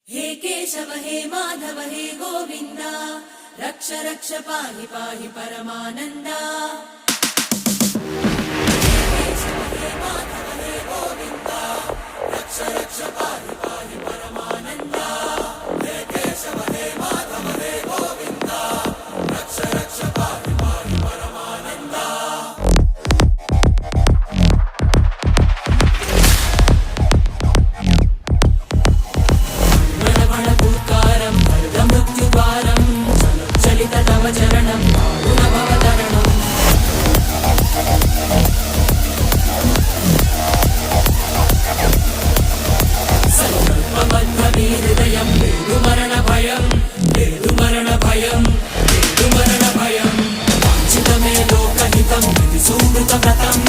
हे केशव हे माधव हे गोविन्द रक्ष रक्ष पाहि पाहि परमानन्दा। हे केशव हे माधव हे गोविन्द रक्ष रक्ष पाहि पाहि परमानन्दा। हे केशव हे माधव हे गोविन्द रक्ष रक्ष पाहि पाहि परमानन्दा। चरणं गुणभवतरणं संकल्पबद्धहृदयं मरणभयं मरणभयं मरणभयं वाञ्छितमे लोकहितं सुमृतव्रतम्